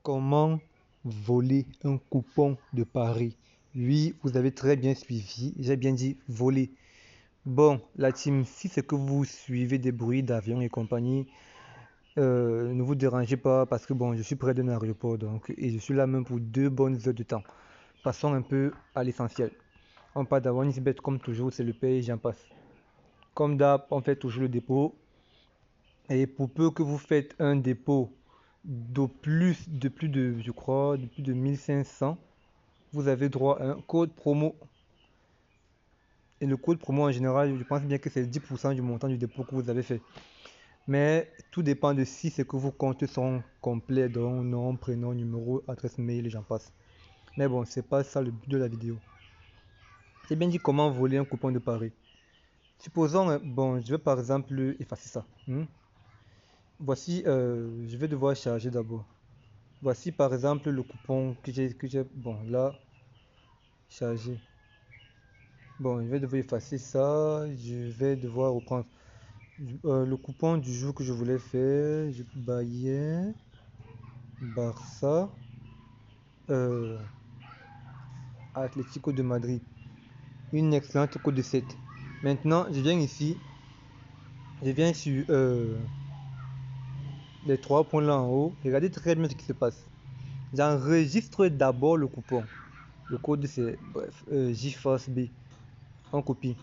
Comment voler un coupon de Paris? Oui, vous avez très bien suivi, j'ai bien dit voler. Bon, la team, si c'est que vous suivez des bruits d'avion et compagnie, ne vous dérangez pas parce que bon, je suis près d'un aéroport donc, et je suis là même pour 2 bonnes heures de temps. Passons un peu à l'essentiel. On part d'Awanisbet comme toujours, c'est le pays, j'en passe. Comme d'hab, on fait toujours le dépôt. Et pour peu que vous faites un dépôt de plus de, je crois, de plus de 1500, vous avez droit à un code promo. Et le code promo en général, je pense bien que c'est 10% du montant du dépôt que vous avez fait. Mais tout dépend de si c'est que vos comptes sont complets, donc nom, prénom, numéro, adresse mail et j'en passe. Mais bon, c'est pas ça le but de la vidéo. J'ai bien dit comment voler un coupon de Paris. Supposons, bon, je vais par exemple effacer ça. Voici, je vais devoir charger d'abord. Voici par exemple le coupon bon là, chargé. Bon, je vais devoir effacer ça, je vais devoir reprendre le coupon du jour que je voulais faire. Je Bayern, Barça, Atlético de Madrid. Une excellente cote de 7. Maintenant, je viens ici, je viens sur les 3 points là en haut. Regardez très bien ce qui se passe. J'enregistre d'abord le coupon. Le code c'est bref, JFOSB. On copie.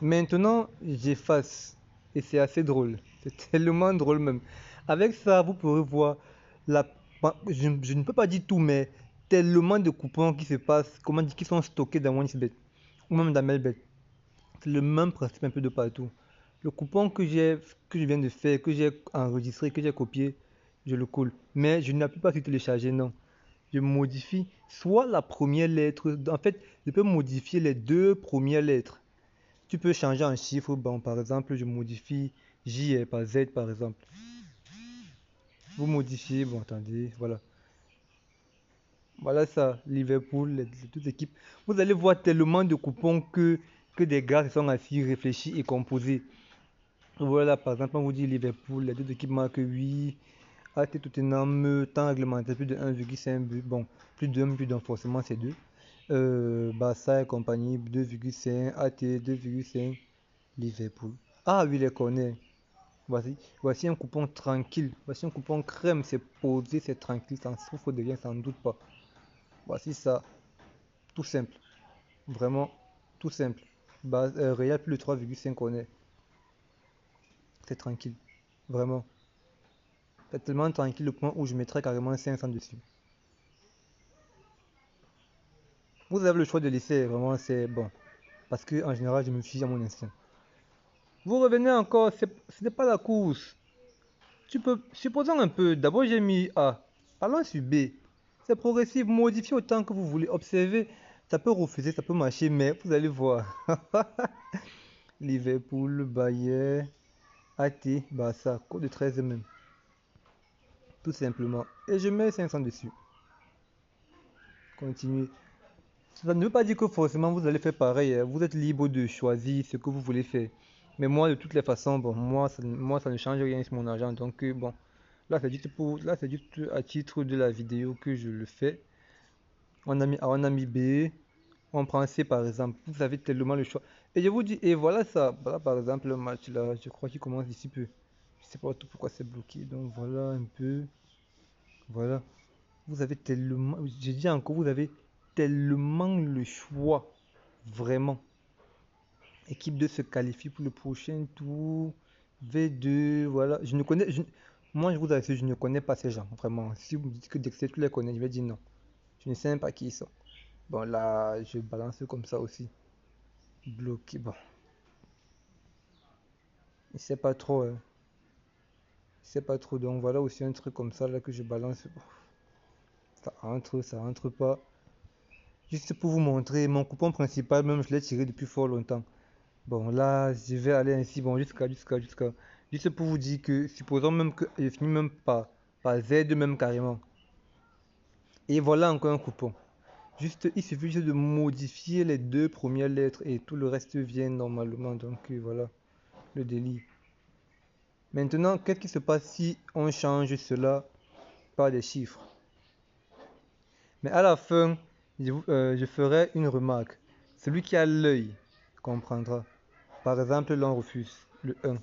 Maintenant, j'efface. Et c'est assez drôle. C'est tellement drôle même. Avec ça, vous pourrez voir la... je ne peux pas dire tout, mais tellement de coupons qui se passent, comment dire, qui sont stockés dans OneXBet ou même dans Melbet. C'est le même principe un peu de partout. Le coupon que je viens de faire, que j'ai enregistré, que j'ai copié, je le colle. Mais je n'appuie pas sur télécharger, non. Je modifie soit la première lettre. En fait, je peux modifier les 2 premières lettres. Tu peux changer en chiffre. Bon, par exemple, je modifie J par Z, par exemple. Vous modifiez, bon, attendez, voilà. Voilà ça, Liverpool, les toutes équipes. Vous allez voir tellement de coupons que des gars se sont assis, réfléchis et composés. Voilà, par exemple, on vous dit Liverpool, les deux équipes marquent 8. AT Tottenham, temps réglementaire, plus de 1,5 but. Bon, plus de 1 but, donc forcément c'est 2. Barça et compagnie, 2,5. AT, 2,5. Liverpool. Ah oui, les connais. Voici un coupon tranquille. Voici un coupon crème. C'est posé, c'est tranquille. Ça ne souffre de rien, ça n'en doute pas. Voici ça. Tout simple. Vraiment, tout simple. Real plus de 3,5 connaît. C'est tranquille. Vraiment. C'est tellement tranquille le point où je mettrais carrément 500 dessus. Vous avez le choix de laisser. Vraiment, c'est bon. Parce que en général, je me fie à mon instinct. Vous revenez encore. Ce n'est pas la course. Supposons un peu. D'abord, j'ai mis A. Allons sur B. C'est progressif, modifiez autant que vous voulez. Observez, ça peut refuser, ça peut marcher, mais vous allez voir. Liverpool, Bayern, AT, Barça, code de 13 même. Tout simplement. Et je mets 500 dessus. Continuez. Ça ne veut pas dire que forcément vous allez faire pareil. Vous êtes libre de choisir ce que vous voulez faire. Mais moi, de toutes les façons, bon, moi, ça ne change rien sur mon argent. Donc, bon, là, c'est juste à titre de la vidéo que je le fais. On a mis B. On prend C par exemple, vous avez tellement le choix. Et je vous dis, et voilà ça. Voilà par exemple le match là, je crois qu'il commence d'ici peu. Je sais pas tout pourquoi c'est bloqué. Donc voilà un peu. Voilà. Vous avez tellement, j'ai dit encore, vous avez tellement le choix. Vraiment. Équipe 2 se qualifie pour le prochain tour. V2, voilà. Moi je vous assure, je ne connais pas ces gens. Vraiment. Si vous me dites que Dexter, tu les connais, je vais dire non. Je ne sais même pas qui ils sont. Bon là, je balance comme ça aussi. Bloqué. Bon. Il sait pas trop. Il sait pas trop. Donc voilà aussi un truc comme ça là que je balance. Ça entre pas. Juste pour vous montrer mon coupon principal, même je l'ai tiré depuis fort longtemps. Bon là, je vais aller ainsi. Bon, jusqu'à. Juste pour vous dire que, supposons même que je finis même par Z même carrément. Et voilà encore un coupon. Juste, il suffit juste de modifier les 2 premières lettres et tout le reste vient normalement. Donc voilà, le délit. Maintenant, qu'est-ce qui se passe si on change cela par des chiffres? Mais à la fin, je ferai une remarque. Celui qui a l'œil comprendra. Par exemple, l'on refuse. Le 1,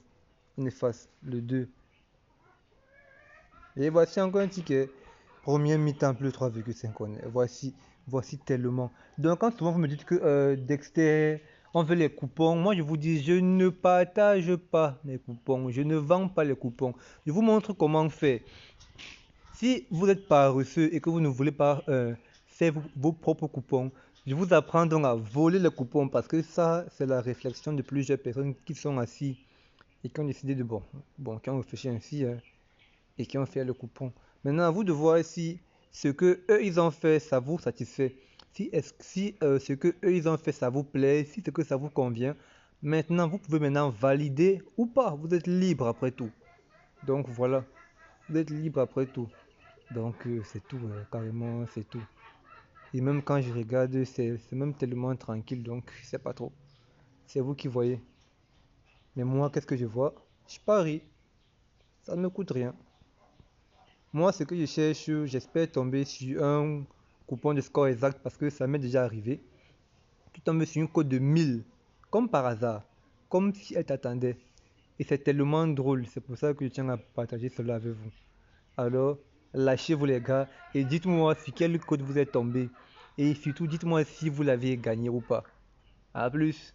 on efface. Le 2. Et voici encore un ticket. Premier mi-temps plus 3,5 honnêtes. Voici tellement. Donc, quand souvent vous me dites que Dexter, on veut les coupons, moi je vous dis, je ne partage pas les coupons. Je ne vends pas les coupons. Je vous montre comment faire. Si vous êtes paresseux et que vous ne voulez pas faire vos propres coupons, je vous apprends donc à voler les coupons parce que ça, c'est la réflexion de plusieurs personnes qui sont assis et qui ont décidé de, qui ont réfléchi ainsi et qui ont fait le coupon. Maintenant, à vous de voir si ce que eux ils ont fait, ça vous satisfait. Si ce que eux ils ont fait, ça vous plaît, si ce que ça vous convient. Maintenant, vous pouvez maintenant valider ou pas. Vous êtes libre après tout. Donc voilà, vous êtes libre après tout. Donc c'est tout, carrément, c'est tout. Et même quand je regarde, c'est même tellement tranquille, donc je sais pas trop. C'est vous qui voyez. Mais moi, qu'est-ce que je vois? Je parie, ça ne me coûte rien. Moi, ce que je cherche, j'espère tomber sur un coupon de score exact parce que ça m'est déjà arrivé. Tu tombes sur une cote de 1000, comme par hasard, comme si elle t'attendait. Et c'est tellement drôle, c'est pour ça que je tiens à partager cela avec vous. Alors, lâchez-vous les gars et dites-moi sur quelle code vous êtes tombé. Et surtout, dites-moi si vous l'avez gagné ou pas. A plus.